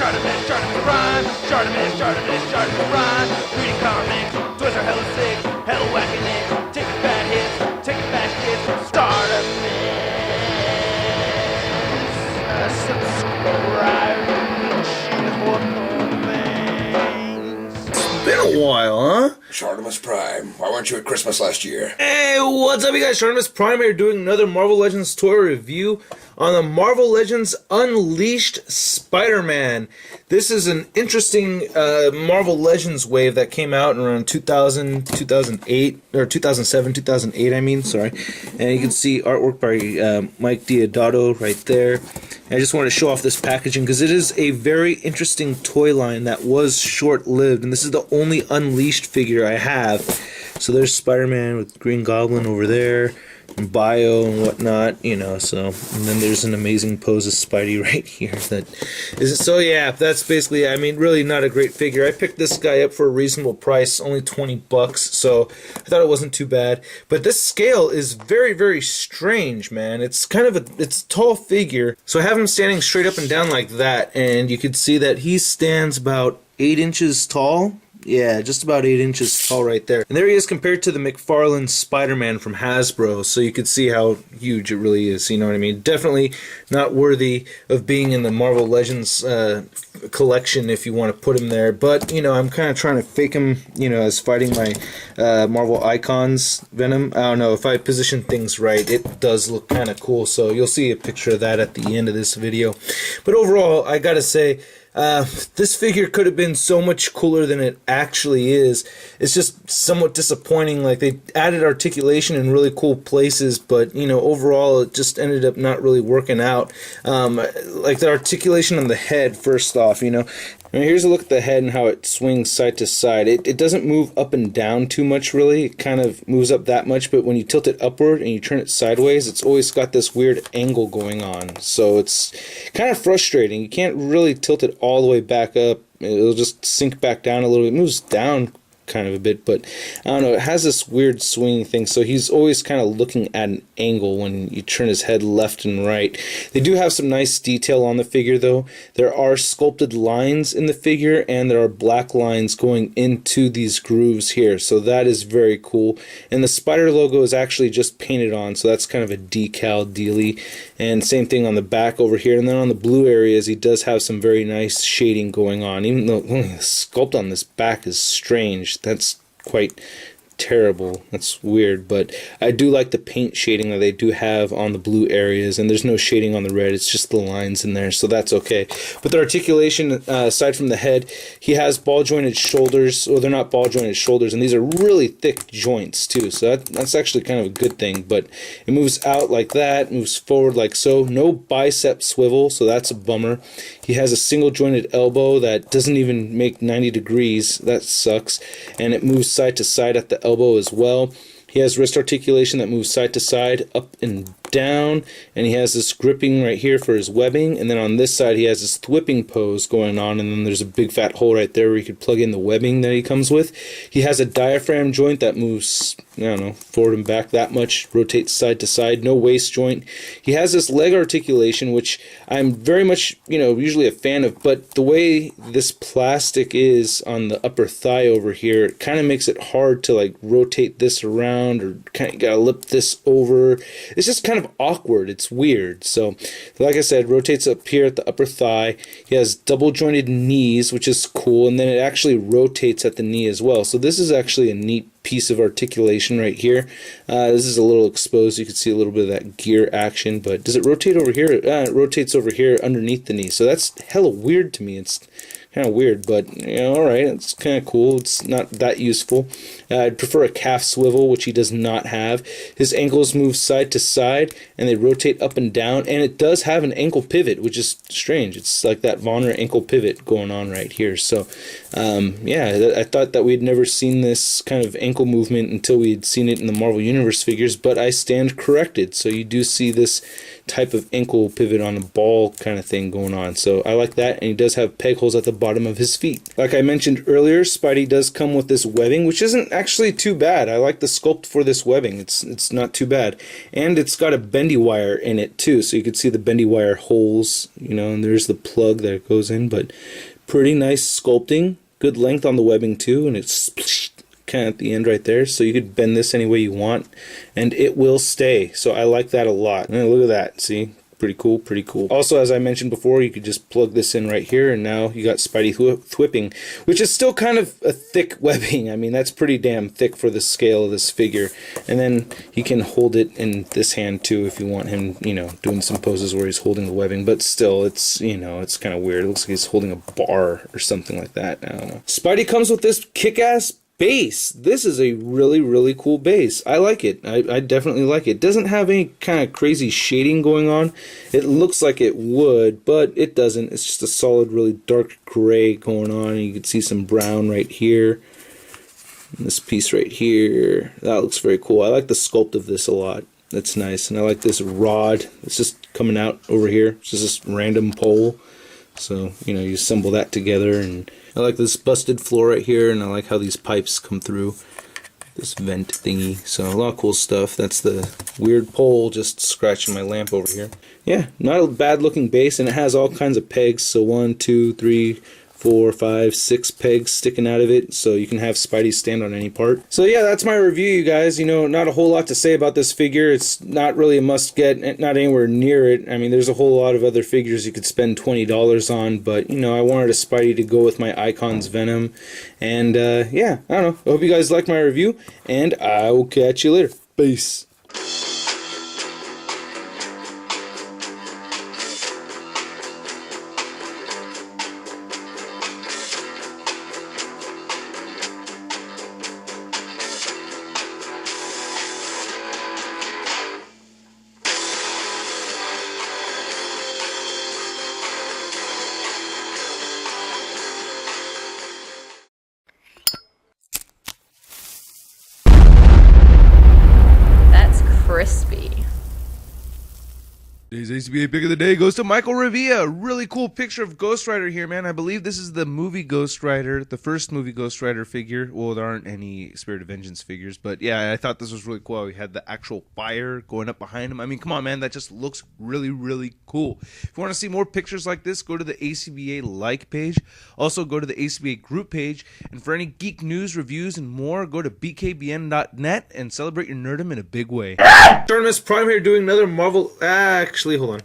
ShartimusPrime, ShartimusPrime. Reading comics, toys are hella sick, hella whacking it, taking bad hits, taking bad shits. Subscribe Been a while, huh? ShartimusPrime. Why weren't you at Christmas last year? Hey, what's up, you guys? ShartimusPrime here doing another Marvel Legends toy review on the Marvel Legends Unleashed Spider-Man. This is an interesting Marvel Legends wave that came out in around 2000, 2008, or 2007, 2008, I mean, sorry. And you can see artwork by Mike Diodato right there. And I just wanted to show off this packaging because it is a very interesting toy line that was short-lived, and this is the only Unleashed figure I have. So there's Spider-Man with Green Goblin over there, and Bio and whatnot, you know, so, and then there's an amazing pose of Spidey right here. That is, so yeah, that's basically, I mean, really not a great figure. I picked this guy up for a reasonable price, only 20 bucks, so I thought it wasn't too bad. But this scale is very, very strange, man. It's kind of it's a tall figure, so I have him standing straight up and down like that, and you can see that he stands about 8 inches tall. Yeah, just about 8 inches tall right there. And there he is compared to the McFarlane Spider-Man from Hasbro, so you could see how huge it really is, you know what I mean? Definitely not worthy of being in the Marvel Legends collection if you want to put him there, but, you know, I'm kind of trying to fake him, you know, as fighting my Marvel Icons Venom. I don't know, if I position things right, it does look kind of cool, so you'll see a picture of that at the end of this video. But overall, I gotta say, this figure could have been so much cooler than it actually is. It's just somewhat disappointing. Like, they added articulation in really cool places, but, you know, overall it just ended up not really working out. Like the articulation on the head, first off, you know. I mean, here's a look at the head and how it swings side to side. It doesn't move up and down too much, really. It kind of moves up that much, but when you tilt it upward and you turn it sideways, it's always got this weird angle going on. So it's kind of frustrating. You can't really tilt it all the way back up. It'll just sink back down a little bit. It moves down kind of a bit, but I don't know, it has this weird swinging thing, so he's always kind of looking at an angle when you turn his head left and right. They do have some nice detail on the figure, though. There are sculpted lines in the figure, and there are black lines going into these grooves here, so that is very cool. And the spider logo is actually just painted on, so that's kind of a decal dealy. And same thing on the back over here, and then on the blue areas he does have some very nice shading going on, even though the sculpt on this back is strange. That's quite terrible. That's weird, but I do like the paint shading that they do have on the blue areas, and there's no shading on the red. It's just the lines in there, so that's okay. But the articulation, aside from the head, he has ball jointed shoulders. Well, they're not ball jointed shoulders, and these are really thick joints too, so that's actually kind of a good thing. But it moves out like that, moves forward like so. No bicep swivel, so that's a bummer. He has a single jointed elbow that doesn't even make 90 degrees. That sucks. And it moves side to side at the elbow as well. He has wrist articulation that moves side to side, up and down, and he has this gripping right here for his webbing, and then on this side he has this thwipping pose going on, and then there's a big fat hole right there where you could plug in the webbing that he comes with. He has a diaphragm joint that moves, I don't know, forward and back that much, rotates side to side, no waist joint. He has this leg articulation, which I'm very much, you know, usually a fan of, but the way this plastic is on the upper thigh over here, it kind of makes it hard to like rotate this around, or kind of gotta lip this over. It's just kind of awkward. It's weird. So, like I said, rotates up here at the upper thigh. He has double jointed knees, which is cool, and then it actually rotates at the knee as well. So this is actually a neat piece of articulation right here. This is a little exposed. You can see a little bit of that gear action, but does it rotate over here? It rotates over here underneath the knee. So that's hella weird to me. It's kind of weird, but, you know, alright, it's kind of cool. It's not that useful. I'd prefer a calf swivel, which he does not have. His ankles move side to side, and they rotate up and down, and it does have an ankle pivot, which is strange. It's like that Vonner ankle pivot going on right here. So, yeah, I thought that we'd never seen this kind of ankle movement until we had seen it in the Marvel Universe figures, but I stand corrected. So you do see this type of ankle pivot on a ball kind of thing going on. So I like that, and he does have peg holes at the bottom of his feet. Like I mentioned earlier, Spidey does come with this webbing, which isn't actually too bad. I like the sculpt for this webbing. It's not too bad. And it's got a bendy wire in it too, so you can see the bendy wire holes, you know, and there's the plug that it goes in, but pretty nice sculpting. Good length on the webbing too, and it's kind of at the end right there, so you could bend this any way you want and it will stay. So I like that a lot. And look at that, see, pretty cool, pretty cool. Also, as I mentioned before, you could just plug this in right here, and now you got Spidey thwipping, which is still kind of a thick webbing. I mean, that's pretty damn thick for the scale of this figure. And then he can hold it in this hand too if you want him, you know, doing some poses where he's holding the webbing, but still, it's, you know, it's kind of weird. It looks like he's holding a bar or something like that. I don't know. Spidey comes with this kick-ass base. This is a really cool base. I like it. I definitely like it. It doesn't have any kind of crazy shading going on. It looks like it would, but it doesn't. It's just a solid, really dark gray going on. You can see some brown right here. And this piece right here. That looks very cool. I like the sculpt of this a lot. That's nice. And I like this rod. It's just coming out over here. It's just this random pole. So, you know, you assemble that together, and I like this busted floor right here, and I like how these pipes come through this vent thingy. So a lot of cool stuff. That's the weird pole just scratching my lamp over here. Yeah, not a bad looking base, and it has all kinds of pegs. So 1, 2, 3, 4, 5, 6 pegs sticking out of it, so you can have Spidey stand on any part. So yeah, that's my review, you guys. You know, not a whole lot to say about this figure. It's not really a must get, not anywhere near it. I mean, there's a whole lot of other figures you could spend $20 on, but you know, I wanted a Spidey to go with my Icons Venom, and yeah, I don't know. I hope you guys liked my review, and I will catch you later. Peace. Crispy. Today's ACBA pick of the day goes to Michael Revilla. Really cool picture of Ghost Rider here, man. I believe this is the movie Ghost Rider, the first movie Ghost Rider figure. Well, there aren't any Spirit of Vengeance figures, but yeah, I thought this was really cool. We had the actual fire going up behind him. I mean, come on, man, that just looks really cool. If you want to see more pictures like this, go to the ACBA like page. Also, go to the ACBA group page. And for any geek news, reviews, and more, go to bkbn.net and celebrate your nerdom in a big way. ShartimusPrime here doing another Marvel... Actually, hold on.